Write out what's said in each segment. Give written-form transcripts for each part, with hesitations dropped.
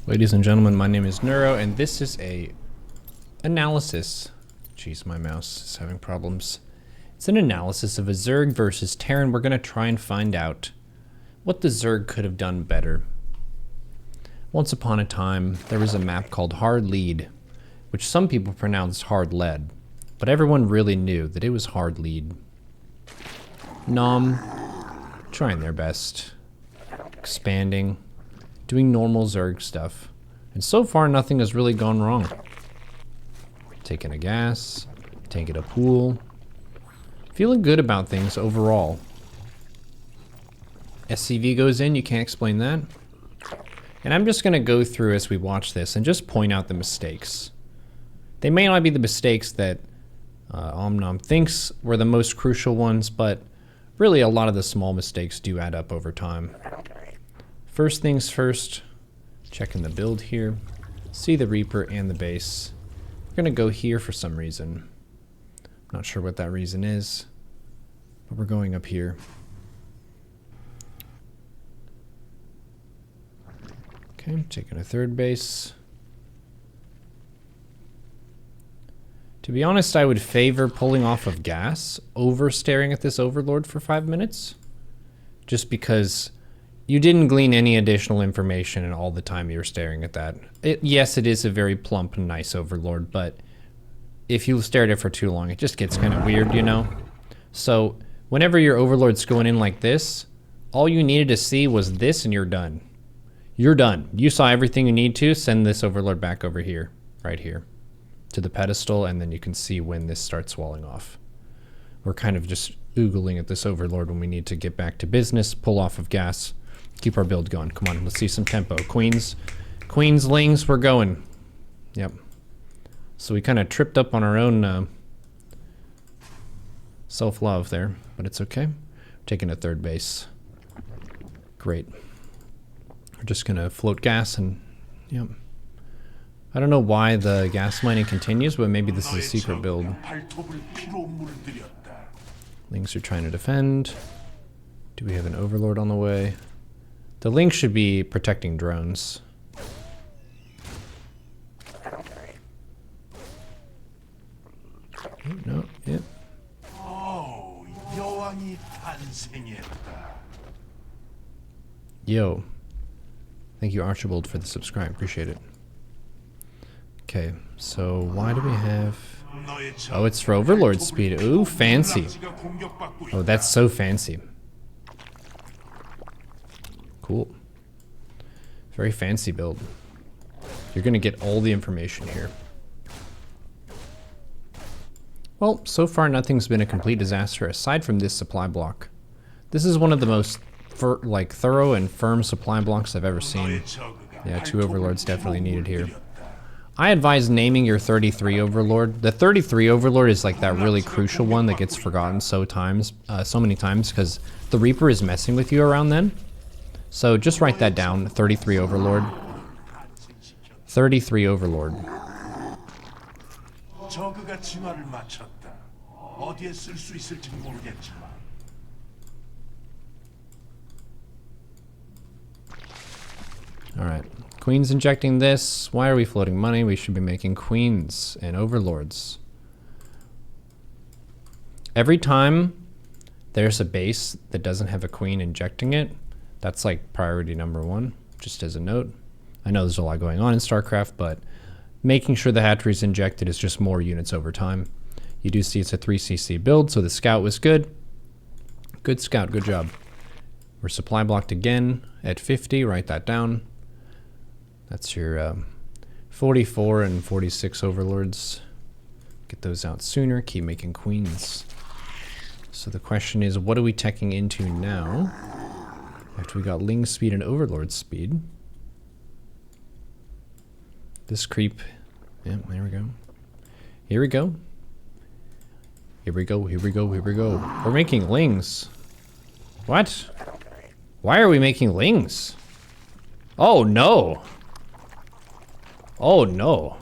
Ladies and gentlemen, my name is Neuro, and this is a analysis. Jeez, my mouse is having problems. It's an analysis of a Zerg versus Terran. We're going to try and find out what the Zerg could have done better. Once upon a time, there was a map called Hard Lead, which some people pronounced Hard Lead, but everyone really knew that it was Hard Lead. Nom, trying their best, expanding, doing normal Zerg stuff, and so far nothing has really gone wrong. Taking a gas, taking a pool, feeling good about things overall. SCV goes in, you can't explain that. And I'm just going to go through as we watch this and just point out the mistakes. They may not be the mistakes that Omnom thinks were the most crucial ones, but really a lot of the small mistakes do add up over time. First things first, checking the build here. See the Reaper and the base. We're going to go here for some reason. Not sure what that reason is, but we're going up here. Okay, I'm taking a third base. To be honest, I would favor pulling off of gas over staring at this Overlord for 5 minutes. Just because you didn't glean any additional information in all the time you were staring at that. Yes, it is a very plump and nice Overlord, but if you stare at it for too long, it just gets kind of weird, you know? So whenever your Overlord's going in like this, all you needed to see was this and you're done. You're done. You saw everything you need to. Send this Overlord back over here, right here, to the pedestal, and then you can see when this starts walling off. We're kind of just oogling at this Overlord when we need to get back to business, pull off of gas, keep our build going. Come on, let's see some tempo. Queenslings, we're going. Yep. So we kind of tripped up on our own self-love there, but it's okay. Taking a third base. Great. We're just gonna float gas and, yep. I don't know why the gas mining continues, but maybe this is a secret build. Lings are trying to defend. Do we have an Overlord on the way? The Link should be protecting drones. Oh, no, yep. Yo. Thank you, Archibald, for the subscribe. Appreciate it. Okay, so why do we have... Oh, it's for Overlord speed. Ooh, fancy. Oh, that's so fancy. Cool. Very fancy build. You're gonna get all the information here. Well, so far nothing's been a complete disaster aside from this supply block. This is one of the most thorough and firm supply blocks I've ever seen. Yeah, 2 Overlords definitely needed here. I advise naming your 33 Overlord. The 33 Overlord is like that really crucial one that gets forgotten so many times because the Reaper is messing with you around then. So just write that down, 33 Overlord. 33 Overlord. Alright, Queen's injecting this. Why are we floating money? We should be making Queens and Overlords. Every time there's a base that doesn't have a Queen injecting it, that's like priority number 1, just as a note. I know there's a lot going on in StarCraft, but making sure the hatchery is injected is just more units over time. You do see it's a 3cc build, so the scout was good. Good scout, good job. We're supply blocked again at 50, write that down. That's your 44 and 46 Overlords. Get those out sooner, keep making Queens. So the question is, what are we teching into now? After we got Ling speed and Overlord speed. This creep, yeah, there we go. Here we go. Here we go, here we go, here we go. We're making Lings. What? Why are we making Lings? Oh no. Oh no.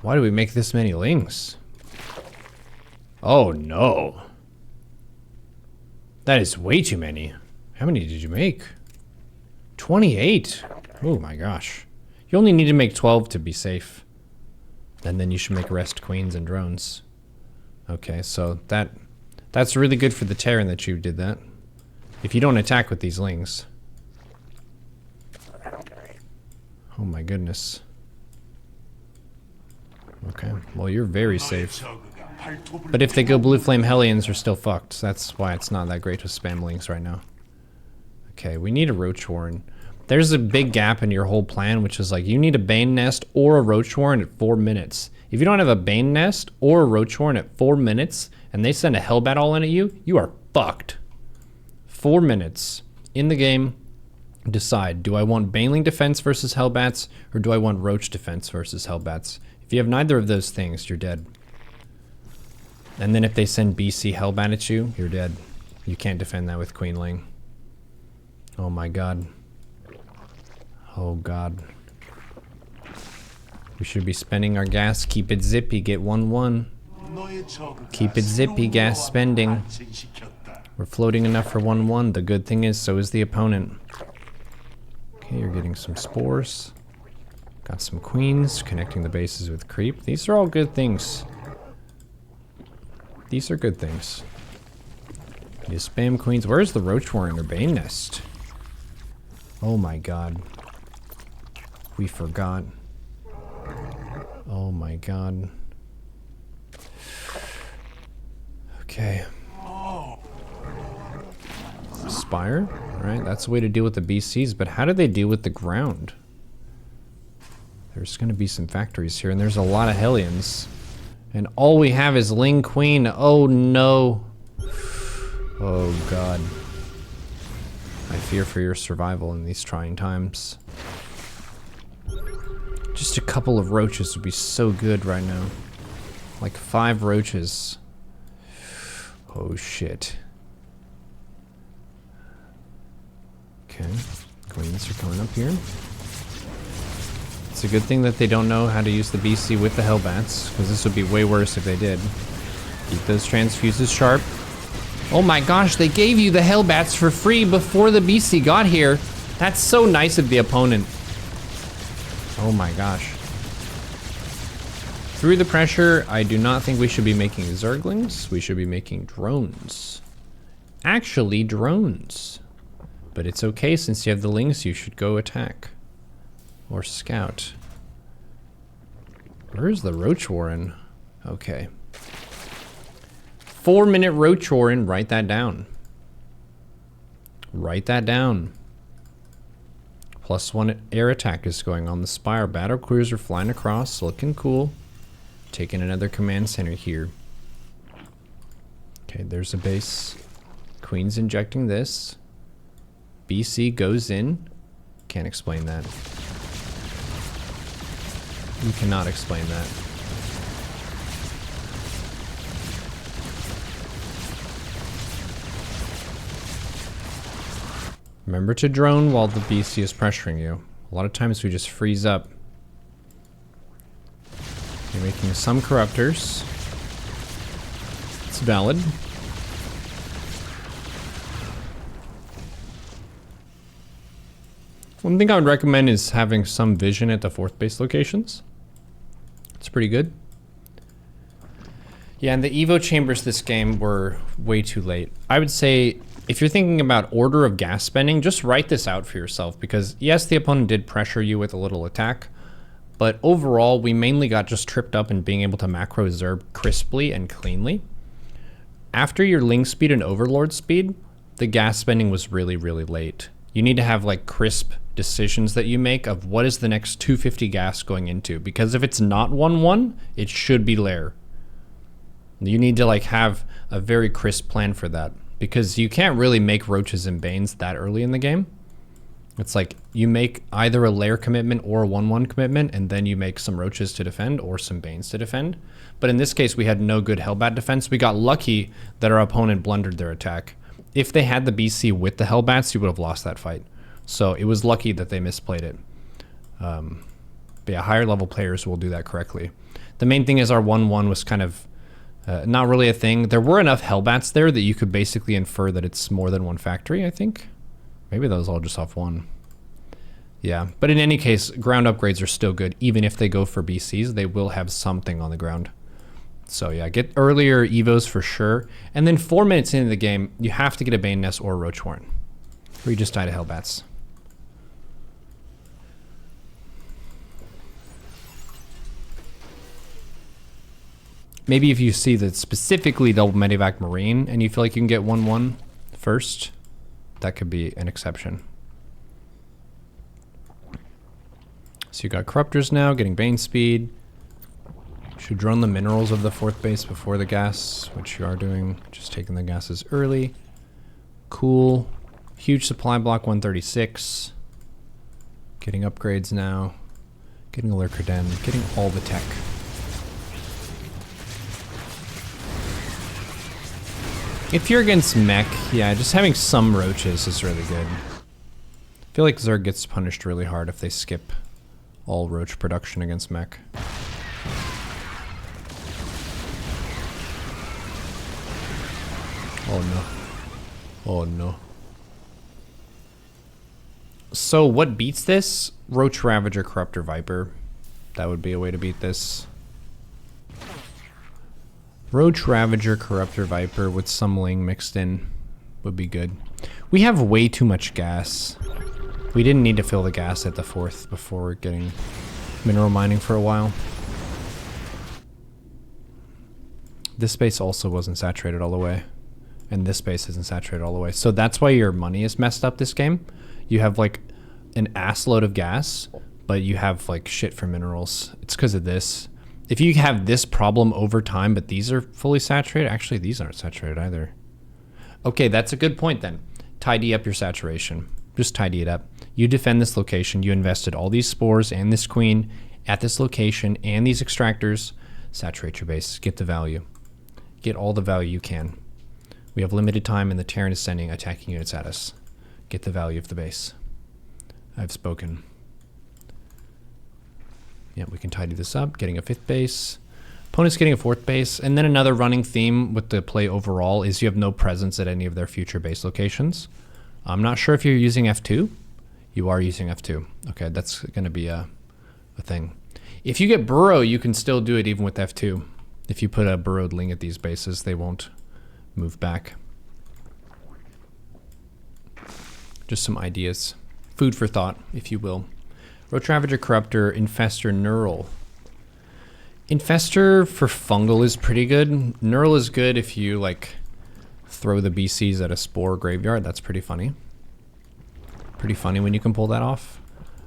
Why do we make this many Lings? Oh no. That is way too many. How many did you make? 28. Oh my gosh. You only need to make 12 to be safe. And then you should make rest queens and drones. Okay, so that's really good for the Terran that you did that. If you don't attack with these lings. Oh my goodness. Okay, well you're very safe. But if they go Blue Flame Hellions, you're still fucked. That's why it's not that great to spam lings right now. Okay, we need a Roach Warren. There's a big gap in your whole plan, which is like you need a Bane Nest or a Roach Warren at 4 minutes. If you don't have a Bane Nest or a Roach Warren at 4 minutes, and they send a Hellbat all in at you, you are fucked. 4 minutes in the game. Decide, do I want Baneling defense versus Hellbats, or do I want Roach defense versus Hellbats? If you have neither of those things, you're dead. And then if they send BC Hellbat at you, you're dead. You can't defend that with Queenling. Oh my god. Oh god. We should be spending our gas. Keep it zippy, get 1-1. Keep it zippy, gas spending. We're floating enough for 1-1. The good thing is, so is the opponent. Okay, you're getting some spores. Got some queens, connecting the bases with creep. These are all good things. These are good things. You spam queens. Where's the Roach Warren or Bane Nest? Oh my god. We forgot. Oh my god. Okay. Spire? Alright, that's the way to deal with the BCs, but how do they deal with the ground? There's gonna be some factories here, and there's a lot of Hellions. And all we have is Ling Queen. Oh no. Oh god. I fear for your survival in these trying times. Just a couple of roaches would be so good right now. Like 5 roaches. Oh shit. Okay, queens are coming up here. It's a good thing that they don't know how to use the BC with the Hellbats, because this would be way worse if they did. Keep those transfuses sharp. Oh my gosh, they gave you the Hellbats for free before the BC got here. That's so nice of the opponent. Oh my gosh. Through the pressure, I do not think we should be making Zerglings. We should be making drones. Actually, drones. But it's okay, since you have the lings, you should go attack. Or scout. Where's the Roach Warren? Okay. 4-minute Roach Warren, write that down. Write that down. +1 air attack is going on the Spire. Battle cruiser flying across, looking cool. Taking another command center here. Okay, there's a base. Queen's injecting this. BC goes in. Can't explain that. You cannot explain that. Remember to drone while the BC is pressuring you. A lot of times we just freeze up. You're making some corruptors. It's valid. One thing I would recommend is having some vision at the 4th base locations. It's pretty good. Yeah, and the Evo chambers this game were way too late. I would say, if you're thinking about order of gas spending, just write this out for yourself, because yes, the opponent did pressure you with a little attack, but overall, we mainly got just tripped up in being able to macro Zerg crisply and cleanly. After your Ling speed and Overlord speed, the gas spending was really, really late. You need to have like crisp decisions that you make of what is the next 250 gas going into, because if it's not 1-1, it should be lair. You need to like have a very crisp plan for that, because you can't really make roaches and banes that early in the game. It's like you make either a lair commitment or a 1-1 commitment, and then you make some roaches to defend or some banes to defend. But in this case, we had no good Hellbat defense. We got lucky that our opponent blundered their attack. If they had the BC with the Hellbats, you would have lost that fight. So it was lucky that they misplayed it. But yeah, higher level players will do that correctly. The main thing is our 1-1 was kind of not really a thing. There were enough Hellbats there that you could basically infer that it's more than one factory, I think. Maybe that was all just off one. Yeah, but in any case, ground upgrades are still good. Even if they go for BCs, they will have something on the ground. So yeah, get earlier Evos for sure. And then 4 minutes into the game, you have to get a Bane Nest or a Roach Warren. Or you just die to Hellbats. Maybe if you see that specifically double Medivac Marine and you feel like you can get 1-1 first, that could be an exception. So you got Corruptors now, getting Bane speed. Should drone the minerals of the 4th base before the gas, which you are doing, just taking the gases early. Cool. Huge supply block 136. Getting upgrades now. Getting a Lurker Den, getting all the tech. If you're against Mech, yeah, just having some roaches is really good. I feel like Zerg gets punished really hard if they skip all roach production against Mech. Oh no. Oh no. So what beats this? Roach Ravager, Corruptor, Viper. That would be a way to beat this. Roach Ravager, Corruptor, Viper with some Ling mixed in would be good. We have way too much gas. We didn't need to fill the gas at the 4th before getting mineral mining for a while. This base also wasn't saturated all the way. And this base isn't saturated all the way. So that's why your money is messed up this game. You have like an ass load of gas, but you have like shit for minerals. It's because of this. If you have this problem over time, but these are fully saturated, actually these aren't saturated either. Okay, that's a good point then. Tidy up your saturation. Just tidy it up. You defend this location. You invested all these spores and this queen at this location and these extractors. Saturate your base. Get the value. Get all the value you can. We have limited time and the Terran is sending attacking units at us. Get the value of the base. I've spoken. Yeah, we can tidy this up, getting a 5th base. Opponent's getting a 4th base. And then another running theme with the play overall is you have no presence at any of their future base locations. I'm not sure if you're using F2. You are using F2. Okay, that's going to be a thing. If you get Burrow, you can still do it even with F2. If you put a Burrowed Ling at these bases, they won't move back. Just some ideas. Food for thought, if you will. Roach Ravager, Corruptor, Infestor, Neural. Infestor for fungal is pretty good. Neural is good if you like throw the BCs at a spore graveyard. That's pretty funny. Pretty funny when you can pull that off.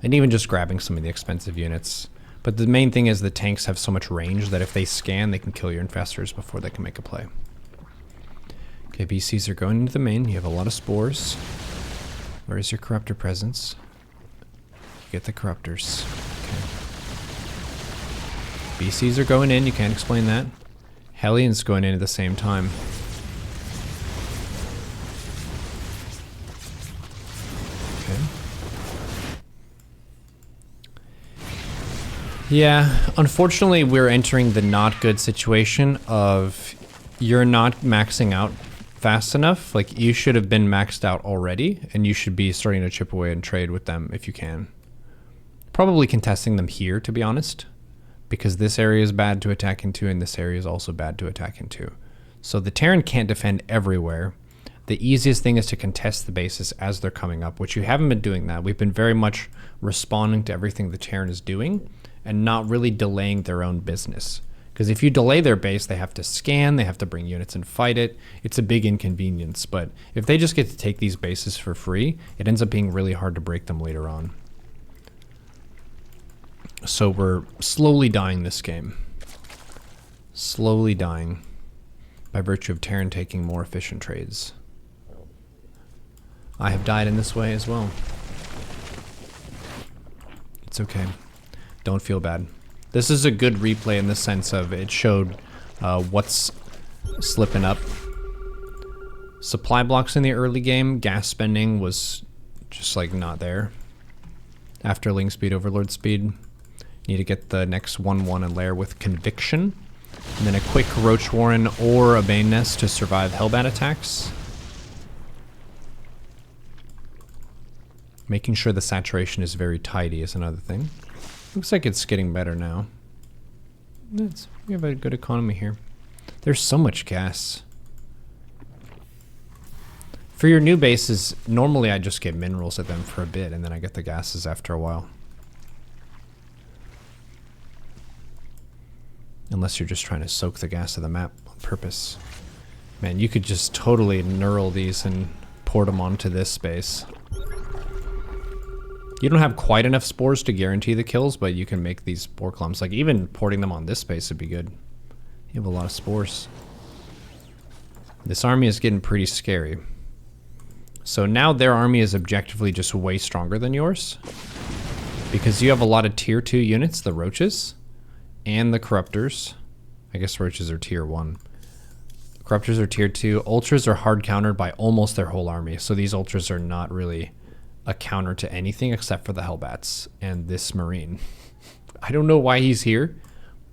And even just grabbing some of the expensive units. But the main thing is the tanks have so much range that if they scan, they can kill your infestors before they can make a play. Okay, BCs are going into the main. You have a lot of spores. Where is your Corruptor presence? Get the Corruptors. Okay. BCs are going in, you can't explain that. Hellions going in at the same time. Okay. Yeah, unfortunately we're entering the not good situation of you're not maxing out fast enough. Like you should have been maxed out already and you should be starting to chip away and trade with them if you can. Probably contesting them here, to be honest, because this area is bad to attack into and this area is also bad to attack into. So the Terran can't defend everywhere. The easiest thing is to contest the bases as they're coming up, which you haven't been doing that. We've been very much responding to everything the Terran is doing and not really delaying their own business. Because if you delay their base, they have to scan, they have to bring units and fight it. It's a big inconvenience. But if they just get to take these bases for free, it ends up being really hard to break them later on. So we're slowly dying this game. Slowly dying by virtue of Terran taking more efficient trades. I have died in this way as well. It's okay. Don't feel bad. This is a good replay in the sense of it showed what's slipping up. Supply blocks in the early game, gas spending was just like not there. After Ling speed, Overlord speed. Need to get the next 1-1 and lair with Conviction. And then a quick Roach Warren or a Bane Nest to survive Hellbat attacks. Making sure the saturation is very tidy is another thing. Looks like it's getting better now. We have a good economy here. There's so much gas. For your new bases, normally I just get minerals at them for a bit and then I get the gases after a while. Unless you're just trying to soak the gas of the map on purpose. Man, you could just totally neural these and port them onto this space. You don't have quite enough spores to guarantee the kills, but you can make these spore clumps. Like even porting them on this space would be good. You have a lot of spores. This army is getting pretty scary. So now their army is objectively just way stronger than yours. Because you have a lot of tier 2 units, the roaches, and the corruptors. I guess roaches are tier 1. Corruptors are tier 2. Ultras are hard countered by almost their whole army. So these ultras are not really a counter to anything except for the Hellbats and this Marine. I don't know why he's here.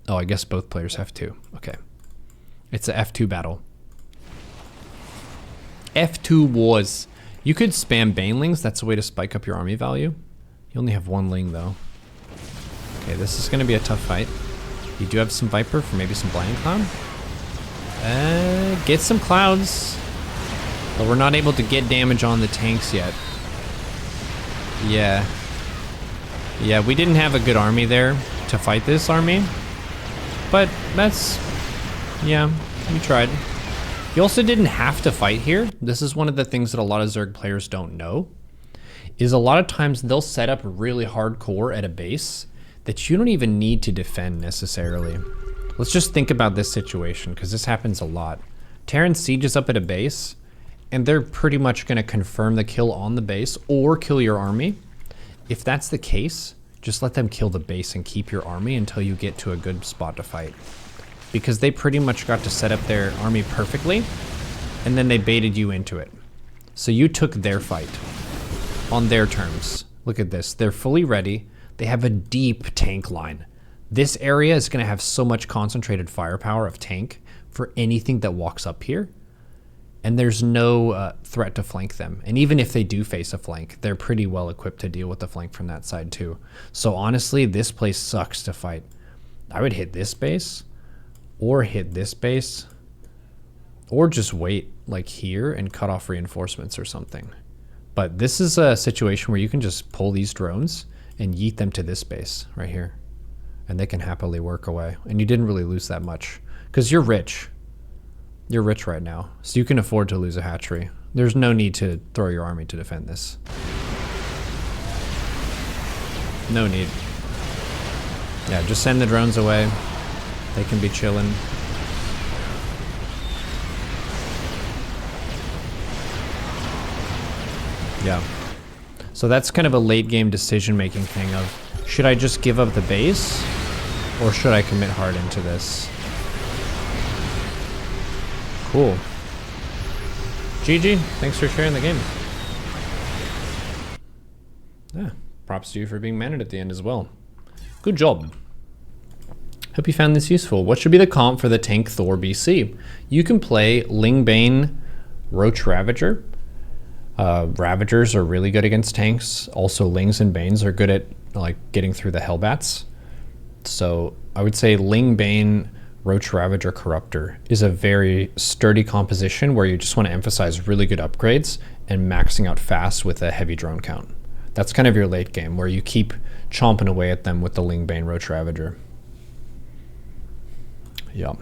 Oh, I guess both players have 2. Okay. It's a F2 battle. F2 wars. You could spam Banelings. That's a way to spike up your army value. You only have 1 Ling though. Okay, this is going to be a tough fight. You do have some Viper for maybe some Blind Cloud. Get some Clouds. But we're not able to get damage on the tanks yet. Yeah. Yeah, we didn't have a good army there to fight this army. But that's... yeah, we tried. You also didn't have to fight here. This is one of the things that a lot of Zerg players don't know. Is a lot of times they'll set up really hardcore at a base that you don't even need to defend necessarily. Let's just think about this situation, because this happens a lot. Terran sieges up at a base, and they're pretty much going to confirm the kill on the base or kill your army. If that's the case, just let them kill the base and keep your army until you get to a good spot to fight. Because they pretty much got to set up their army perfectly, and then they baited you into it. So you took their fight on their terms. Look at this. They're fully ready. They have a deep tank line. This area is going to have so much concentrated firepower of tank for anything that walks up here. And there's no threat to flank them. And even if they do face a flank, they're pretty well equipped to deal with the flank from that side too. So honestly, this place sucks to fight. I would hit this base, or hit this base, or just wait like here and cut off reinforcements or something. But this is a situation where you can just pull these drones and yeet them to this base right here. And they can happily work away. And you didn't really lose that much because you're rich. You're rich right now, so you can afford to lose a hatchery. There's no need to throw your army to defend this. No need. Yeah, just send the drones away. They can be chilling. Yeah. So that's kind of a late game decision making thing of, should I just give up the base or should I commit hard into this? Cool. GG, thanks for sharing the game. Yeah, props to you for being managed at the end as well. Good job. Hope you found this useful. What should be the comp for the tank Thor BC? You can play Lingbane Roach Ravager. Ravagers are really good against tanks. Also, Lings and Banes are good at like getting through the Hellbats. So I would say Lingbane Roach Ravager Corruptor is a very sturdy composition where you just want to emphasize really good upgrades and maxing out fast with a heavy drone count. That's kind of your late game where you keep chomping away at them with the Lingbane Roach Ravager. Yup.